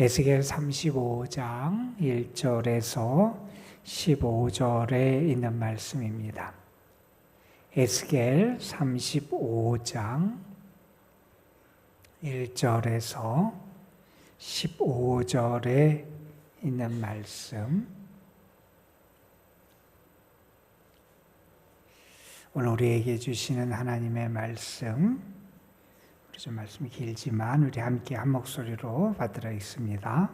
에스겔 35장 1절에서 15절에 있는 말씀입니다. 에스겔 35장 1절에서 15절에 있는 말씀. 오늘 우리에게 주시는 하나님의 말씀, 좀 말씀이 길지만 우리 함께 한 목소리로 받들어 있습니다.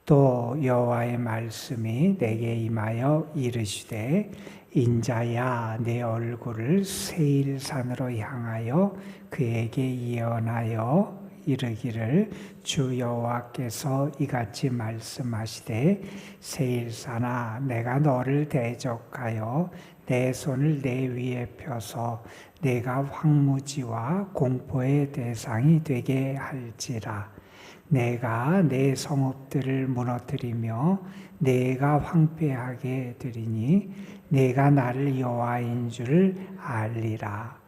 또 여호와의 말씀이 내게 임하여 이르시되, 인자야, 내 얼굴을 세일산으로 향하여 그에게 예언하여 이르기를, 주 여호와께서 이같이 말씀하시되, 세일산아, 내가 너를 대적하여 내 손을 내 위에 펴서 내가 황무지와 공포의 대상이 되게 할지라. 내가 내 성읍들을 무너뜨리며 내가 황폐하게 되리니 내가 나를 여호와인 줄 알리라.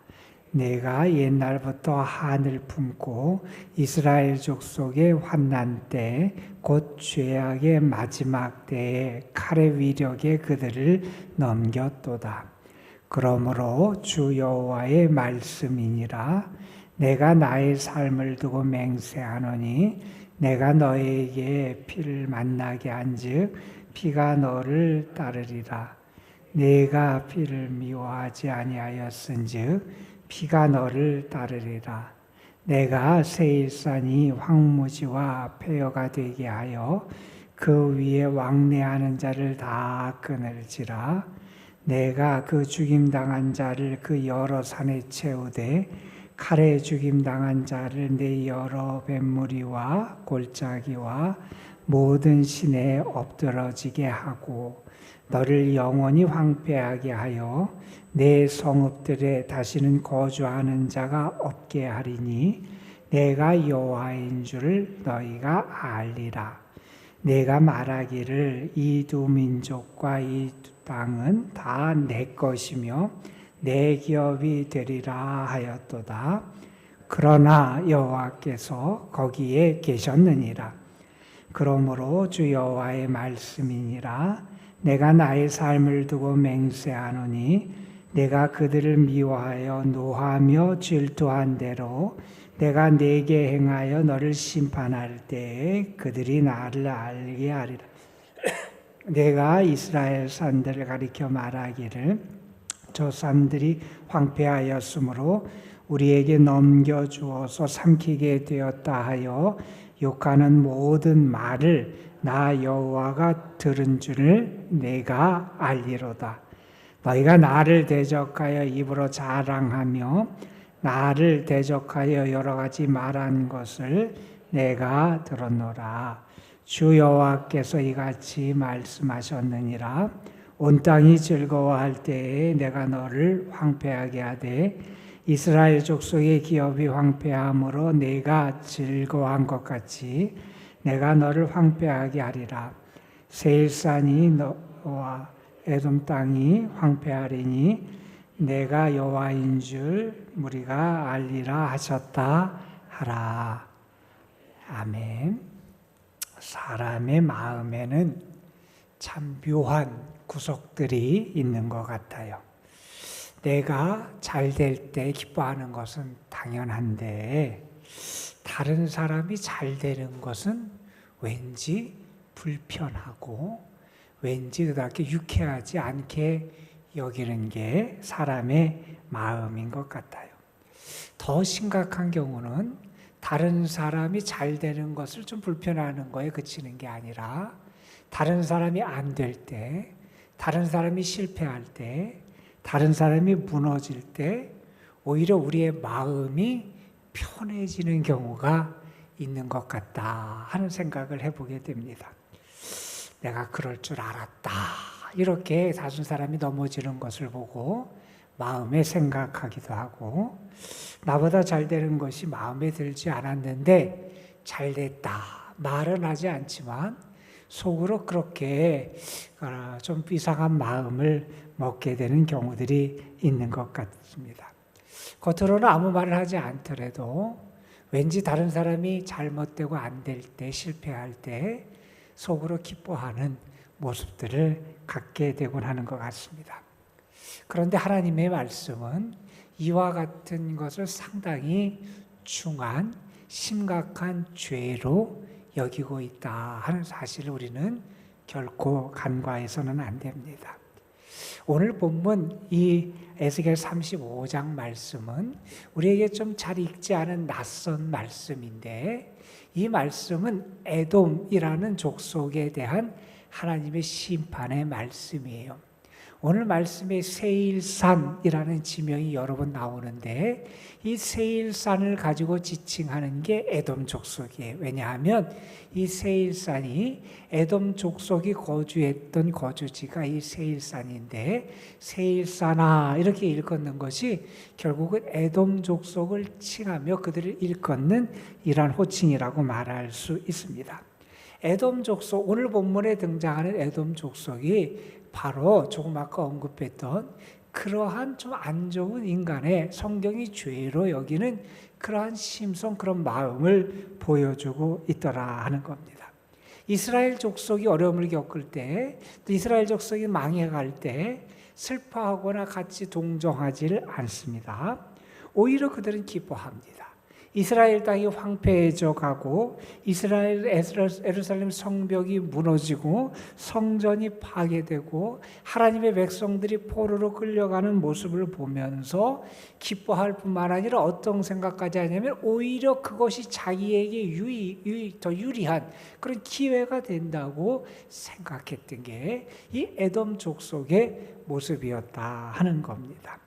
내가 옛날부터 한을 품고 이스라엘 족속의 환난 때, 곧 죄악의 마지막 때에 칼의 위력에 그들을 넘겼도다. 그러므로 주 여호와의 말씀이니라. 내가 나의 삶을 두고 맹세하노니, 내가 너에게 피를 만나게 한즉 피가 너를 따르리라. 내가 피를 미워하지 아니하였은즉 피가 너를 따르리라. 내가 세일산이 황무지와 폐허가 되게 하여 그 위에 왕래하는 자를 다 끊을지라. 내가 그 죽임당한 자를 그 여러 산에 채우되 칼에 죽임당한 자를 내 여러 뱃무리와 골짜기와 모든 시내에 엎드러지게 하고, 너를 영원히 황폐하게 하여 내 성읍들에 다시는 거주하는 자가 없게 하리니 내가 여호와인 줄 너희가 알리라. 내가 말하기를, 이 두 민족과 이 두 땅은 다 내 것이며 내 기업이 되리라 하였도다. 그러나 여호와께서 거기에 계셨느니라. 그러므로 주 여호와의 말씀이니라. 내가 나의 삶을 두고 맹세하노니, 내가 그들을 미워하여 노하며 질투한 대로 내가 내게 행하여 너를 심판할 때에 그들이 나를 알게 하리라. 내가 이스라엘 산들을 가리켜 말하기를, 저 산들이 황폐하였으므로 우리에게 넘겨주어서 삼키게 되었다 하여 욕하는 모든 말을 나 여호와가 들은 줄을 내가 알리로다. 너희가 나를 대적하여 입으로 자랑하며 나를 대적하여 여러 가지 말한 것을 내가 들었노라. 주 여호와께서 이같이 말씀하셨느니라. 온 땅이 즐거워할 때에 내가 너를 황폐하게 하되, 이스라엘 족속의 기업이 황폐함으로 내가 즐거워한 것 같이 내가 너를 황폐하게 하리라. 세일산이 너와 에돔 땅이 황폐하리니 내가 여호와인 줄 무리가 알리라 하셨다 하라. 아멘. 사람의 마음에는 참 묘한 구석들이 있는 것 같아요. 내가 잘 될 때 기뻐하는 것은 당연한데, 다른 사람이 잘 되는 것은 왠지 불편하고 왠지 그렇게 유쾌하지 않게 여기는 게 사람의 마음인 것 같아요. 더 심각한 경우는 다른 사람이 잘 되는 것을 좀 불편해하는 거에 그치는 게 아니라, 다른 사람이 안 될 때, 다른 사람이 실패할 때, 다른 사람이 무너질 때 오히려 우리의 마음이 편해지는 경우가 있는 것 같다 하는 생각을 해보게 됩니다. 내가 그럴 줄 알았다, 이렇게 다른 사람이 넘어지는 것을 보고 마음에 생각하기도 하고, 나보다 잘 되는 것이 마음에 들지 않았는데 잘 됐다 말은 하지 않지만 속으로 그렇게 좀 이상한 마음을 먹게 되는 경우들이 있는 것 같습니다. 겉으로는 아무 말을 하지 않더라도 왠지 다른 사람이 잘못되고 안 될 때, 실패할 때 속으로 기뻐하는 모습들을 갖게 되곤 하는 것 같습니다. 그런데 하나님의 말씀은 이와 같은 것을 상당히 중한, 심각한 죄로 여기고 있다 하는 사실을 우리는 결코 간과해서는 안 됩니다. 오늘 본문 이 에스겔 35장 말씀은 우리에게 좀 잘 읽지 않은 낯선 말씀인데, 이 말씀은 에돔이라는 족속에 대한 하나님의 심판의 말씀이에요. 오늘 말씀에 세일산이라는 지명이 여러 번 나오는데, 이 세일산을 가지고 지칭하는 게 에돔 족속이에요. 왜냐하면 이 세일산이 에돔 족속이 거주했던 거주지가 이 세일산인데, 세일산아 이렇게 일컫는 것이 결국은 에돔 족속을 칭하며 그들을 일컫는 이러한 호칭이라고 말할 수 있습니다. 에돔 족속, 오늘 본문에 등장하는 에돔 족속이 바로 조금 아까 언급했던 그러한 좀 안 좋은 인간의, 성경이 죄로 여기는 그러한 심성, 그런 마음을 보여주고 있더라 하는 겁니다. 이스라엘 족속이 어려움을 겪을 때, 또 이스라엘 족속이 망해갈 때 슬퍼하거나 같이 동정하지를 않습니다. 오히려 그들은 기뻐합니다. 이스라엘 땅이 황폐해져 가고 이스라엘 예루살렘 성벽이 무너지고 성전이 파괴되고 하나님의 백성들이 포로로 끌려가는 모습을 보면서 기뻐할 뿐만 아니라 어떤 생각까지 하냐면 오히려 그것이 자기에게 더 유리한 그런 기회가 된다고 생각했던 게 이 에돔 족속의 모습이었다 하는 겁니다.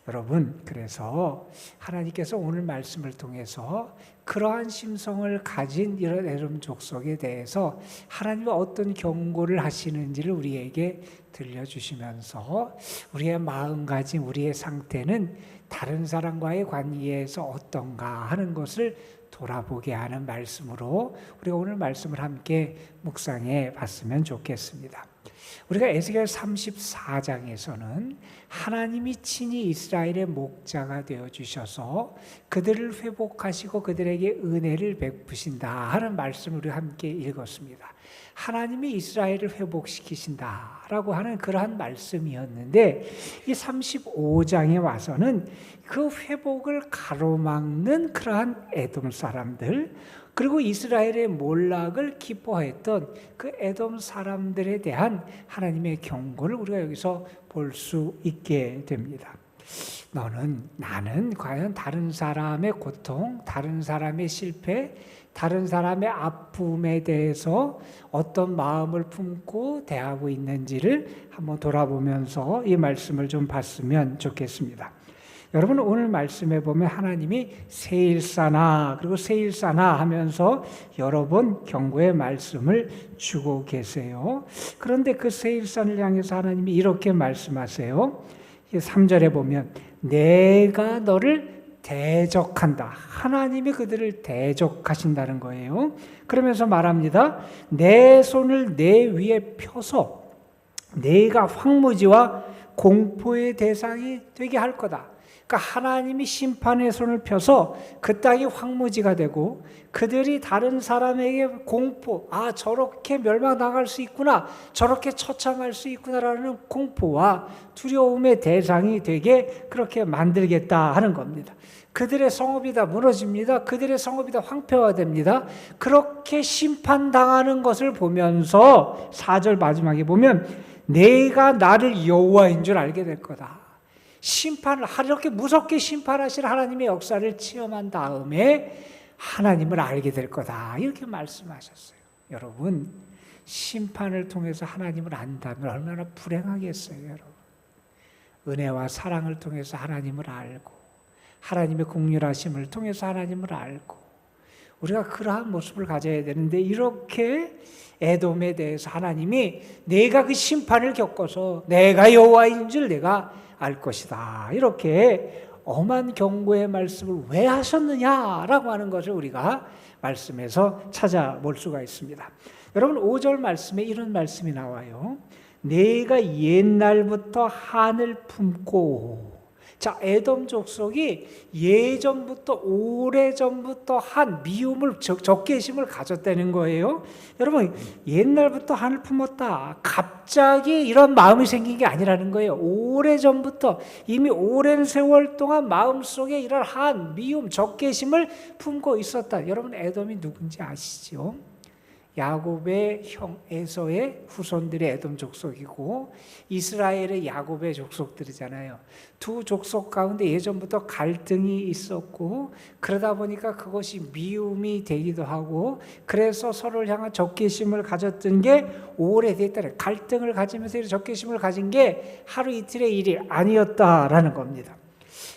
여러분, 그래서 하나님께서 오늘 말씀을 통해서 그러한 심성을 가진 이런 에돔 족속에 대해서 하나님이 어떤 경고를 하시는지를 우리에게 들려주시면서 우리의 마음가짐, 우리의 상태는 다른 사람과의 관계에서 어떤가 하는 것을 돌아보게 하는 말씀으로 우리가 오늘 말씀을 함께 묵상해 봤으면 좋겠습니다. 우리가 에스겔 34장에서는 하나님이 친히 이스라엘의 목자가 되어주셔서 그들을 회복하시고 그들에게 은혜를 베푸신다 하는 말씀을 우리가 함께 읽었습니다. 하나님이 이스라엘을 회복시키신다라고 하는 그러한 말씀이었는데, 이 35장에 와서는 그 회복을 가로막는 그러한 에돔 사람들, 그리고 이스라엘의 몰락을 기뻐했던 그 에돔 사람들에 대한 하나님의 경고를 우리가 여기서 볼 수 있게 됩니다. 나는 과연 다른 사람의 고통, 다른 사람의 실패, 다른 사람의 아픔에 대해서 어떤 마음을 품고 대하고 있는지를 한번 돌아보면서 이 말씀을 좀 봤으면 좋겠습니다. 여러분, 오늘 말씀에 보면 하나님이 세일사나 그리고 세일사나 하면서 여러 번 경고의 말씀을 주고 계세요. 그런데 그 세일산을 향해서 하나님이 이렇게 말씀하세요. 3절에 보면 내가 너를 대적한다. 하나님이 그들을 대적하신다는 거예요. 그러면서 말합니다. 내 손을 내 위에 펴서 내가 황무지와 공포의 대상이 되게 할 거다. 그러니까 하나님이 심판의 손을 펴서 그 땅이 황무지가 되고 그들이 다른 사람에게 공포, 저렇게 멸망당할 수 있구나, 저렇게 처참할 수 있구나라는 공포와 두려움의 대상이 되게 그렇게 만들겠다 하는 겁니다. 그들의 성읍이 다 무너집니다. 그들의 성읍이 다 황폐화됩니다. 그렇게 심판당하는 것을 보면서 4절 마지막에 보면 내가 나를 여호와인 줄 알게 될 거다. 심판을 이렇게 무섭게 심판하실 하나님의 역사를 체험한 다음에 하나님을 알게 될 거다 이렇게 말씀하셨어요. 여러분, 심판을 통해서 하나님을 안다면 얼마나 불행하겠어요. 여러분, 은혜와 사랑을 통해서 하나님을 알고 하나님의 긍휼하심을 통해서 하나님을 알고 우리가 그러한 모습을 가져야 되는데, 이렇게 에돔에 대해서 하나님이 내가 그 심판을 겪어서 내가 여호와인 줄 내가 알 것이다 이렇게 엄한 경고의 말씀을 왜 하셨느냐라고 하는 것을 우리가 말씀에서 찾아볼 수가 있습니다. 여러분, 5절 말씀에 이런 말씀이 나와요. 내가 옛날부터 한을 품고, 자, 에돔 족속이 예전부터 오래전부터 한 미움을 적개심을 가졌다는 거예요. 여러분, 옛날부터 한을 품었다. 갑자기 이런 마음이 생긴 게 아니라는 거예요. 오래전부터 이미 오랜 세월 동안 마음속에 이런 한 미움, 적개심을 품고 있었다. 여러분, 에돔이 누군지 아시죠? 야곱의 형 에서의 후손들이 에돔 족속이고 이스라엘의 야곱의 족속들이잖아요. 두 족속 가운데 예전부터 갈등이 있었고 그러다 보니까 그것이 미움이 되기도 하고 그래서 서로를 향한 적개심을 가졌던 게 오래됐다는, 갈등을 가지면서 적개심을 가진 게 하루 이틀의 일이 아니었다라는 겁니다.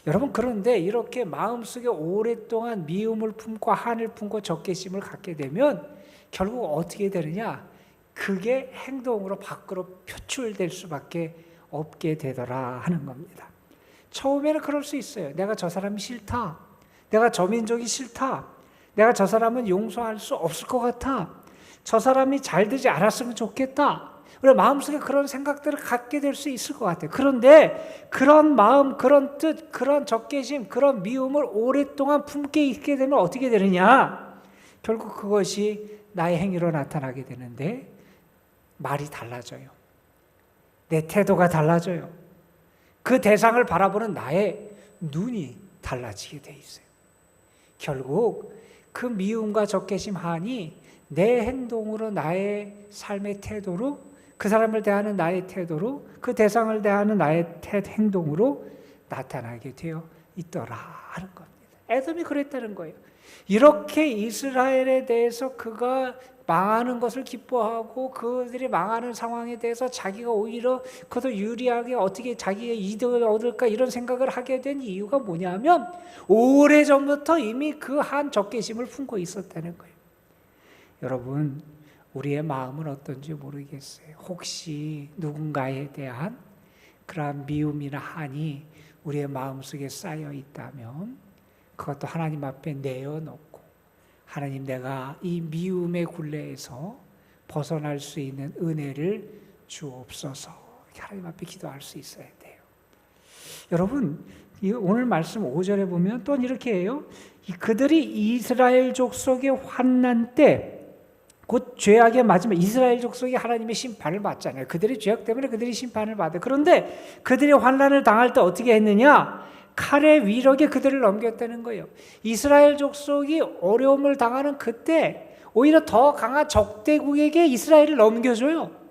여러분, 그런데 이렇게 마음속에 오랫동안 미움을 품고 한을 품고 적개심을 갖게 되면 결국 어떻게 되느냐? 그게 행동으로 밖으로 표출될 수밖에 없게 되더라 하는 겁니다. 처음에는 그럴 수 있어요. 내가 저 사람이 싫다. 내가 저 민족이 싫다. 내가 저 사람은 용서할 수 없을 것 같아. 저 사람이 잘 되지 않았으면 좋겠다. 우리 마음속에 그런 생각들을 갖게 될 수 있을 것 같아요. 그런데 그런 마음, 그런 뜻, 그런 적개심, 그런 미움을 오랫동안 품게 있게 되면 어떻게 되느냐? 결국 그것이 나의 행위로 나타나게 되는데 말이 달라져요. 내 태도가 달라져요. 그 대상을 바라보는 나의 눈이 달라지게 돼 있어요. 결국 그 미움과 적개심 한이 내 행동으로, 나의 삶의 태도로, 그 사람을 대하는 나의 태도로, 그 대상을 대하는 나의 행동으로 나타나게 되어 있더라 하는 겁니다. 에돔이 그랬다는 거예요. 이렇게 이스라엘에 대해서 그가 망하는 것을 기뻐하고 그들이 망하는 상황에 대해서 자기가 오히려 그것도 유리하게 어떻게 자기의 이득을 얻을까 이런 생각을 하게 된 이유가 뭐냐면 오래전부터 이미 그 한 적개심을 품고 있었다는 거예요. 여러분, 우리의 마음은 어떤지 모르겠어요. 혹시 누군가에 대한 그러한 미움이나 한이 우리의 마음속에 쌓여 있다면 그것도 하나님 앞에 내어놓고 하나님, 내가 이 미움의 굴레에서 벗어날 수 있는 은혜를 주옵소서 하나님 앞에 기도할 수 있어야 돼요. 여러분, 오늘 말씀 5절에 보면 또 이렇게 해요. 그들이 이스라엘 족속의 환난 때 곧 죄악의 마지막, 이스라엘 족속이 하나님의 심판을 받잖아요. 그들의 죄악 때문에 그들이 심판을 받아요. 그런데 그들이 환난을 당할 때 어떻게 했느냐? 칼의 위력에 그들을 넘겼다는 거예요. 이스라엘 족속이 어려움을 당하는 그때 오히려 더 강한 적대국에게 이스라엘을 넘겨줘요.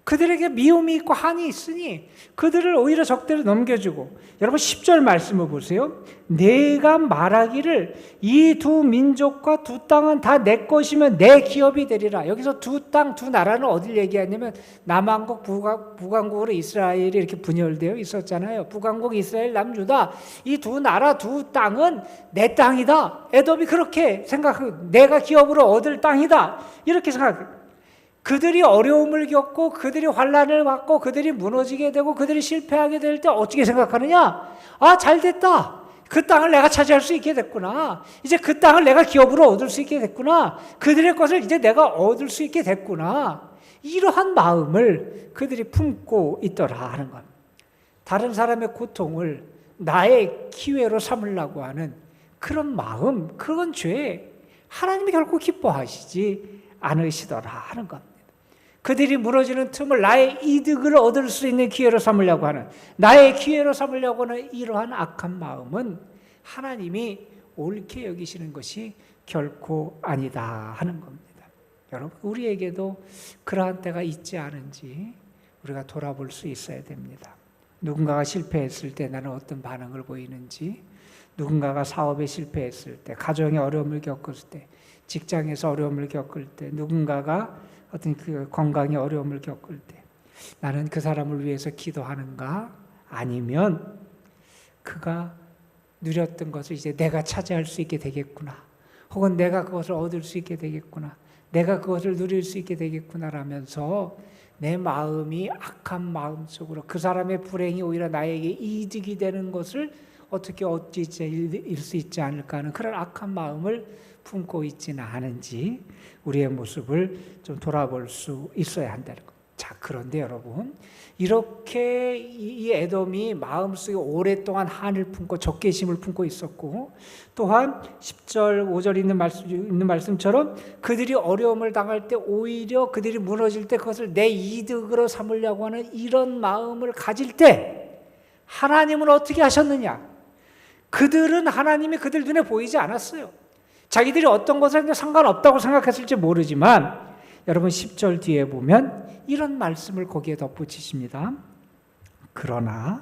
그들에게 미움이 있고 한이 있으니 그들을 오히려 적대로 넘겨주고, 여러분 10절 말씀을 보세요. 내가 말하기를 이 두 민족과 두 땅은 다 내 것이면 내 기업이 되리라. 여기서 두 땅, 두 나라는 어딜 얘기하냐면 남왕국, 북왕국으로 이스라엘이 이렇게 분열되어 있었잖아요. 북왕국, 이스라엘, 남유다, 이 두 나라, 두 땅은 내 땅이다. 에돔이 그렇게 생각하고 내가 기업으로 얻을 땅이다 이렇게 생각해요. 그들이 어려움을 겪고 그들이 환난을 받고 그들이 무너지게 되고 그들이 실패하게 될 때 어떻게 생각하느냐? 아, 잘됐다. 그 땅을 내가 차지할 수 있게 됐구나. 이제 그 땅을 내가 기업으로 얻을 수 있게 됐구나. 그들의 것을 이제 내가 얻을 수 있게 됐구나. 이러한 마음을 그들이 품고 있더라 하는 것. 다른 사람의 고통을 나의 기회로 삼으려고 하는 그런 마음, 그건 죄. 하나님이 결코 기뻐하시지 않으시더라 하는 겁니다. 그들이 무너지는 틈을 나의 이득을 얻을 수 있는 기회로 삼으려고 하는, 나의 기회로 삼으려고 하는 이러한 악한 마음은 하나님이 옳게 여기시는 것이 결코 아니다 하는 겁니다. 여러분, 우리에게도 그러한 때가 있지 않은지 우리가 돌아볼 수 있어야 됩니다. 누군가가 실패했을 때 나는 어떤 반응을 보이는지, 누군가가 사업에 실패했을 때, 가정에 어려움을 겪었을 때, 직장에서 어려움을 겪을 때, 누군가가 어떤 그 건강에 어려움을 겪을 때 나는 그 사람을 위해서 기도하는가? 아니면 그가 누렸던 것을 이제 내가 차지할 수 있게 되겠구나, 혹은 내가 그것을 얻을 수 있게 되겠구나, 내가 그것을 누릴 수 있게 되겠구나 라면서 내 마음이 악한 마음 속으로 그 사람의 불행이 오히려 나에게 이득이 되는 것을 어떻게 얻을 수 있지 않을까 하는 그런 악한 마음을 품고 있지는 않은지 우리의 모습을 좀 돌아볼 수 있어야 한다는 것. 자, 그런데 여러분, 이렇게 이 에돔이 마음속에 오랫동안 한을 품고 적개심을 품고 있었고, 또한 10절, 5절 있는 말씀처럼 그들이 어려움을 당할 때 오히려 그들이 무너질 때 그것을 내 이득으로 삼으려고 하는 이런 마음을 가질 때 하나님은 어떻게 하셨느냐? 그들은 하나님이 그들 눈에 보이지 않았어요. 자기들이 어떤 것에 상관없다고 생각했을지 모르지만 여러분 10절 뒤에 보면 이런 말씀을 거기에 덧붙이십니다. 그러나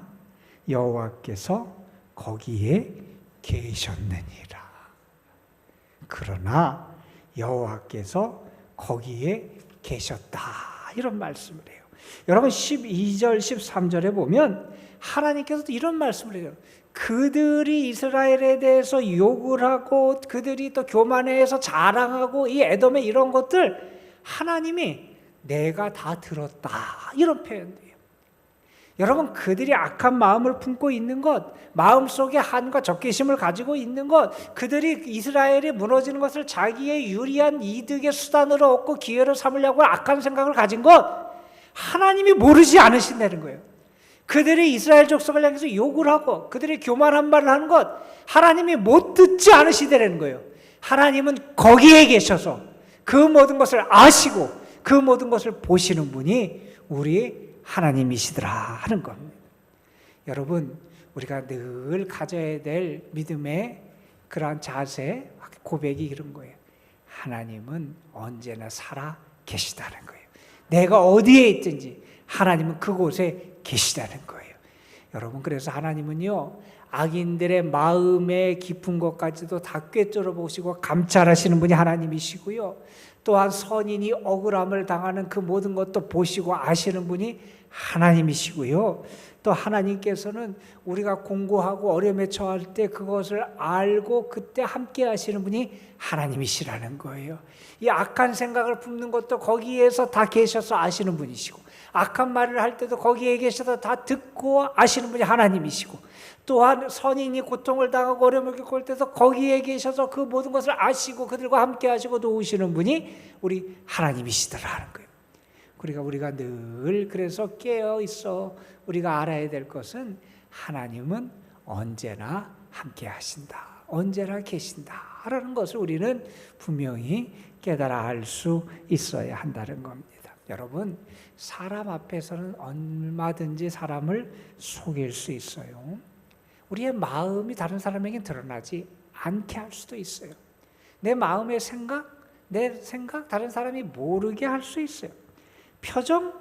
여호와께서 거기에 계셨느니라. 그러나 여호와께서 거기에 계셨다. 이런 말씀을 해요. 여러분 12절, 13절에 보면 하나님께서도 이런 말씀을 해요. 그들이 이스라엘에 대해서 욕을 하고 그들이 또 교만해서 자랑하고 이 에돔의 이런 것들 하나님이 내가 다 들었다. 이런 표현이에요. 여러분 그들이 악한 마음을 품고 있는 것, 마음속에 한과 적개심을 가지고 있는 것, 그들이 이스라엘이 무너지는 것을 자기의 유리한 이득의 수단으로 얻고 기회를 삼으려고 악한 생각을 가진 것 하나님이 모르지 않으신다는 거예요. 그들이 이스라엘 족속을 향해서 욕을 하고 그들이 교만한 말을 하는 것 하나님이 못 듣지 않으시다는 거예요. 하나님은 거기에 계셔서 그 모든 것을 아시고 그 모든 것을 보시는 분이 우리 하나님이시더라 하는 겁니다. 여러분 우리가 늘 가져야 될 믿음의 그러한 자세, 고백이 이런 거예요. 하나님은 언제나 살아 계시다는 거예요. 내가 어디에 있든지 하나님은 그곳에 계시다는 거예요. 여러분 그래서 하나님은요 악인들의 마음의 깊은 것까지도 다 꿰뚫어 보시고 감찰하시는 분이 하나님이시고요. 또한 선인이 억울함을 당하는 그 모든 것도 보시고 아시는 분이 하나님이시고요. 또 하나님께서는 우리가 공고하고 어려움에 처할 때 그것을 알고 그때 함께 하시는 분이 하나님이시라는 거예요. 이 악한 생각을 품는 것도 거기에서 다 계셔서 아시는 분이시고 악한 말을 할 때도 거기에 계셔서 다 듣고 아시는 분이 하나님이시고 또한 선인이 고통을 당하고 어려움을 겪을 때도 거기에 계셔서 그 모든 것을 아시고 그들과 함께 하시고 도우시는 분이 우리 하나님이시더라는 거예요. 그러니까 우리가 늘 그래서 깨어 있어 우리가 알아야 될 것은 하나님은 언제나 함께 하신다. 언제나 계신다라는 것을 우리는 분명히 깨달아 알 수 있어야 한다는 겁니다. 여러분 사람 앞에서는 얼마든지 사람을 속일 수 있어요. 우리의 마음이 다른 사람에게 드러나지 않게 할 수도 있어요. 내 마음의 생각, 내 생각 다른 사람이 모르게 할 수 있어요. 표정,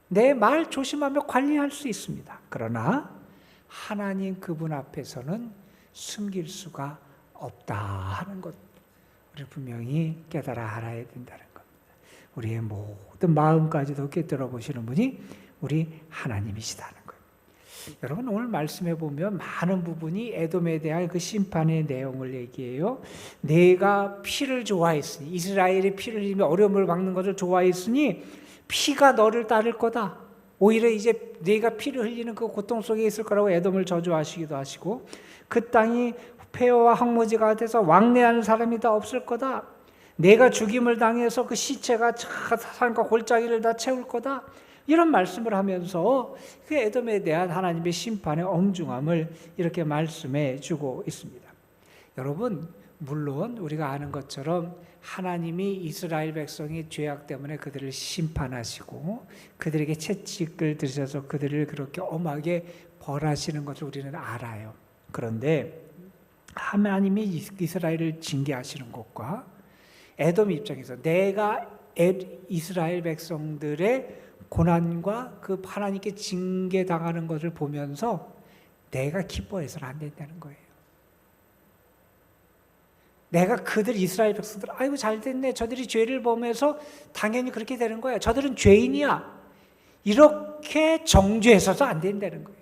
내 말 조심하며 관리할 수 있습니다. 그러나 하나님 그분 앞에서는 숨길 수가 없다 하는 것 우리 분명히 깨달아 알아야 된다는 겁니다. 우리의 모든 마음까지도 깨달아 보시는 분이 우리 하나님이시다는 거예요. 여러분 오늘 말씀해 보면 많은 부분이 에돔에 대한 그 심판의 내용을 얘기해요. 내가 피를 좋아했으니 이스라엘이 피를 흘리며 어려움을 받는 것을 좋아했으니 피가 너를 따를 거다. 오히려 이제 네가 피를 흘리는 그 고통 속에 있을 거라고 에돔을 저주하시기도 하시고 그 땅이 폐허와 황무지가 돼서 왕래하는 사람이 다 없을 거다. 내가 죽임을 당해서 그 시체가 산과 골짜기를 다 채울 거다. 이런 말씀을 하면서 그 에돔에 대한 하나님의 심판의 엄중함을 이렇게 말씀해 주고 있습니다. 여러분 물론 우리가 아는 것처럼 하나님이 이스라엘 백성의 죄악 때문에 그들을 심판하시고 그들에게 채찍을 들으셔서 그들을 그렇게 엄하게 벌하시는 것을 우리는 알아요. 그런데 하나님이 이스라엘을 징계하시는 것과 에돔 입장에서 내가 이스라엘 백성들의 고난과 그 하나님께 징계당하는 것을 보면서 내가 기뻐해서는 안 된다는 거예요. 내가 그들 이스라엘 백성들 아이고 잘됐네 저들이 죄를 범해서 당연히 그렇게 되는 거야. 저들은 죄인이야. 이렇게 정죄해서도 안 된다는 거예요.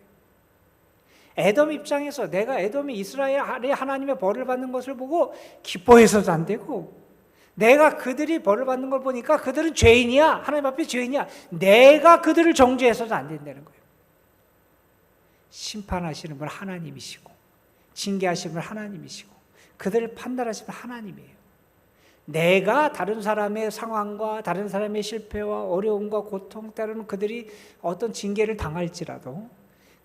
에돔 입장에서 내가 에돔이 이스라엘의 하나님의 벌을 받는 것을 보고 기뻐해서도 안 되고 내가 그들이 벌을 받는 걸 보니까 그들은 죄인이야. 하나님 앞에 죄인이야. 내가 그들을 정죄해서도 안 된다는 거예요. 심판하시는 분 하나님이시고 징계하시는 분 하나님이시고 그들을 판단하시는 분 하나님이에요. 내가 다른 사람의 상황과 다른 사람의 실패와 어려움과 고통, 때로는 그들이 어떤 징계를 당할지라도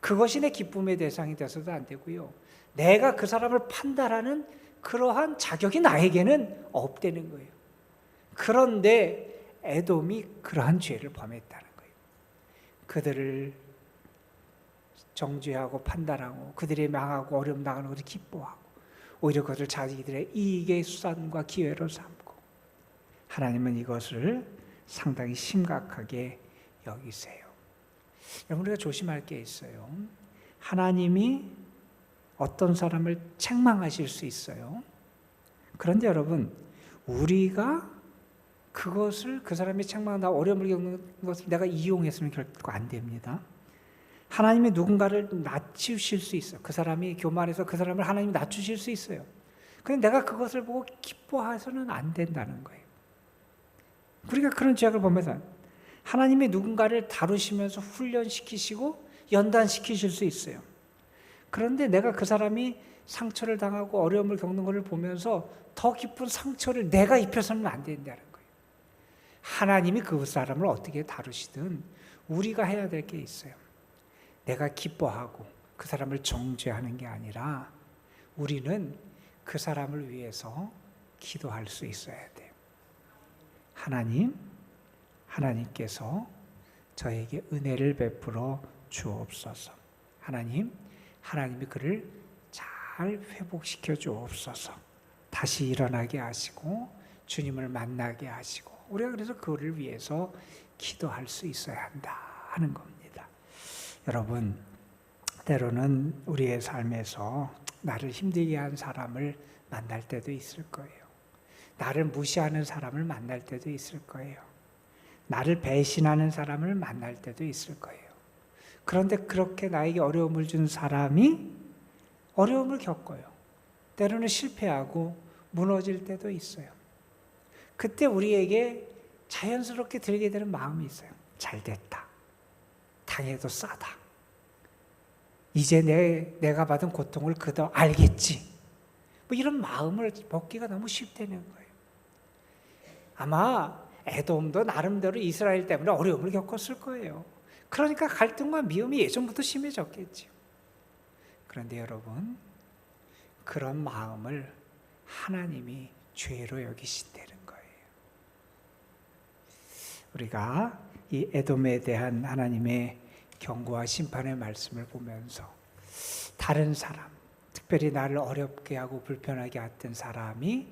그것이 내 기쁨의 대상이 되어서도 안 되고요. 내가 그 사람을 판단하는 그러한 자격이 나에게는 없다는 거예요. 그런데 에돔이 그러한 죄를 범했다는 거예요. 그들을 정죄하고 판단하고 그들이 망하고 어려움 당하는 것을 기뻐하고 오히려 그것을 자기들의 이익의 수단과 기회로 삼고, 하나님은 이것을 상당히 심각하게 여기세요. 여러분, 우리가 조심할 게 있어요. 하나님이 어떤 사람을 책망하실 수 있어요. 그런데 여러분, 우리가 그것을, 그 사람이 책망한다, 어려움을 겪는 것을 내가 이용했으면 결코 안 됩니다. 하나님이 누군가를 낮추실 수 있어요. 그 사람이 교만해서 그 사람을 하나님이 낮추실 수 있어요. 그런데 내가 그것을 보고 기뻐해서는 안 된다는 거예요. 우리가 그런 죄악을 보면서 하나님이 누군가를 다루시면서 훈련시키시고 연단시키실 수 있어요. 그런데 내가 그 사람이 상처를 당하고 어려움을 겪는 것을 보면서 더 깊은 상처를 내가 입혀서는 안 된다는 거예요. 하나님이 그 사람을 어떻게 다루시든 우리가 해야 될 게 있어요. 내가 기뻐하고 그 사람을 정죄하는 게 아니라 우리는 그 사람을 위해서 기도할 수 있어야 돼요. 하나님께서 저에게 은혜를 베풀어 주옵소서. 하나님이 그를 잘 회복시켜 주옵소서. 다시 일어나게 하시고 주님을 만나게 하시고, 우리가 그래서 그를 위해서 기도할 수 있어야 한다 하는 겁니다. 여러분, 때로는 우리의 삶에서 나를 힘들게 한 사람을 만날 때도 있을 거예요. 나를 무시하는 사람을 만날 때도 있을 거예요. 나를 배신하는 사람을 만날 때도 있을 거예요. 그런데 그렇게 나에게 어려움을 준 사람이 어려움을 겪어요. 때로는 실패하고 무너질 때도 있어요. 그때 우리에게 자연스럽게 들게 되는 마음이 있어요. 잘 됐다. 당해도 싸다. 이제 내가 받은 고통을 그도 알겠지. 뭐 이런 마음을 먹기가 너무 쉽다는 거예요. 아마 에돔도 나름대로 이스라엘 때문에 어려움을 겪었을 거예요. 그러니까 갈등과 미움이 예전부터 심해졌겠죠. 그런데 여러분, 그런 마음을 하나님이 죄로 여기신다는 거예요. 우리가 이 에돔에 대한 하나님의 경고와 심판의 말씀을 보면서 다른 사람, 특별히 나를 어렵게 하고 불편하게 했던 사람이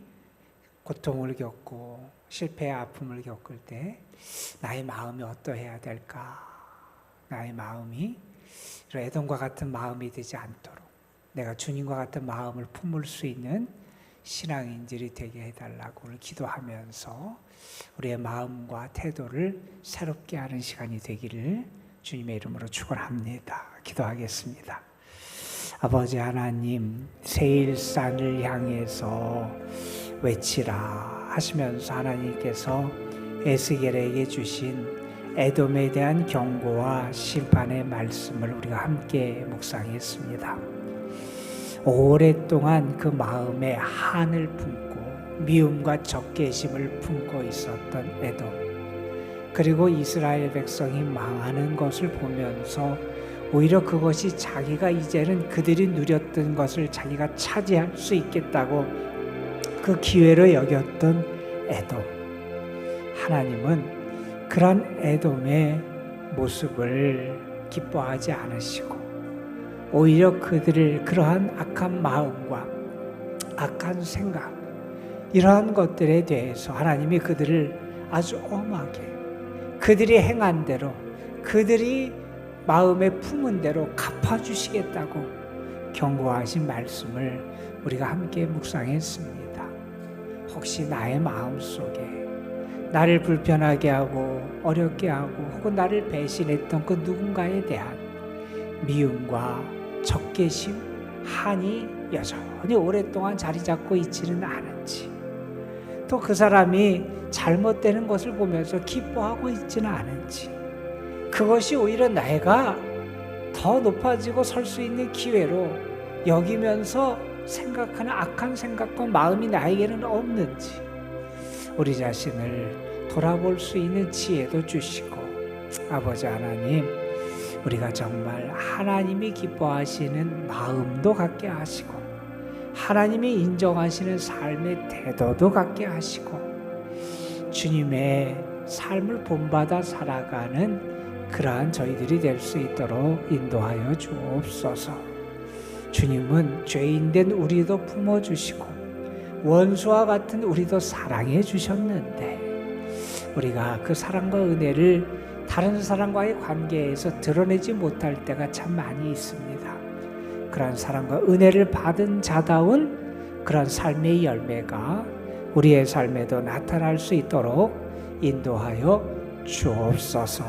고통을 겪고 실패의 아픔을 겪을 때 나의 마음이 어떠해야 될까? 나의 마음이 에돔과 같은 마음이 되지 않도록 내가 주님과 같은 마음을 품을 수 있는 신앙인들이 되게 해달라고 기도하면서 우리의 마음과 태도를 새롭게 하는 시간이 되기를 주님의 이름으로 축원합니다. 기도하겠습니다. 아버지 하나님, 세일산을 향해서 외치라 하시면서 하나님께서 에스겔에게 주신 에돔에 대한 경고와 심판의 말씀을 우리가 함께 묵상했습니다. 오랫동안 그 마음에 한을 품고 미움과 적개심을 품고 있었던 에돔, 그리고 이스라엘 백성이 망하는 것을 보면서 오히려 그것이 자기가 이제는 그들이 누렸던 것을 자기가 차지할 수 있겠다고 그 기회로 여겼던 에돔, 하나님은 그런 에돔의 모습을 기뻐하지 않으시고 오히려 그들을 그러한 악한 마음과 악한 생각, 이러한 것들에 대해서 하나님이 그들을 아주 엄하게 그들이 행한 대로, 그들이 마음에 품은 대로 갚아주시겠다고 경고하신 말씀을 우리가 함께 묵상했습니다. 혹시 나의 마음속에 나를 불편하게 하고 어렵게 하고 혹은 나를 배신했던 그 누군가에 대한 미움과 적개심, 한이 여전히 오랫동안 자리 잡고 있지는 않은지, 또 그 사람이 잘못되는 것을 보면서 기뻐하고 있지는 않은지, 그것이 오히려 내가 더 높아지고 설 수 있는 기회로 여기면서 생각하는 악한 생각과 마음이 나에게는 없는지, 우리 자신을 돌아볼 수 있는 지혜도 주시고, 아버지 하나님, 우리가 정말 하나님이 기뻐하시는 마음도 갖게 하시고, 하나님이 인정하시는 삶의 태도도 갖게 하시고, 주님의 삶을 본받아 살아가는 그러한 저희들이 될 수 있도록 인도하여 주옵소서. 주님은 죄인된 우리도 품어주시고 원수와 같은 우리도 사랑해 주셨는데, 우리가 그 사랑과 은혜를 다른 사람과의 관계에서 드러내지 못할 때가 참 많이 있습니다. 그런 사랑과 은혜를 받은 자다운 그런 삶의 열매가 우리의 삶에도 나타날 수 있도록 인도하여 주옵소서.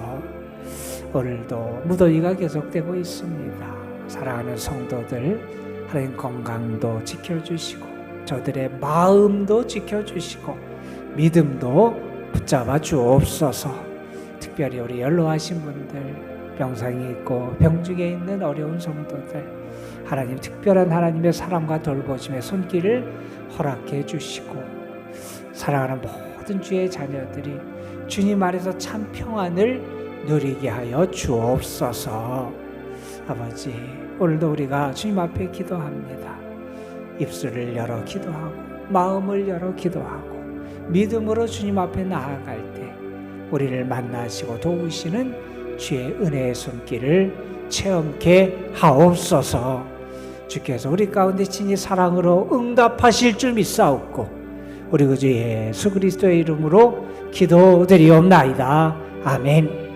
오늘도 무더위가 계속되고 있습니다. 사랑하는 성도들, 하나님 건강도 지켜주시고 저들의 마음도 지켜주시고 믿음도 붙잡아 주옵소서. 특별히 우리 연로하신 분들, 병상에 있고 병중에 있는 어려운 성도들, 하나님 특별한 하나님의 사랑과 돌보심의 손길을 허락해 주시고, 사랑하는 모든 주의 자녀들이 주님 안에서 참 평안을 누리게 하여 주옵소서. 아버지, 오늘도 우리가 주님 앞에 기도합니다. 입술을 열어 기도하고 마음을 열어 기도하고 믿음으로 주님 앞에 나아갈 때 우리를 만나시고 도우시는 주의 은혜의 손길을 체험케 하옵소서. 주께서 우리 가운데 친히 사랑으로 응답하실 줄 믿사옵고 우리 구주 예수 그리스도의 이름으로 기도드리옵나이다. 아멘.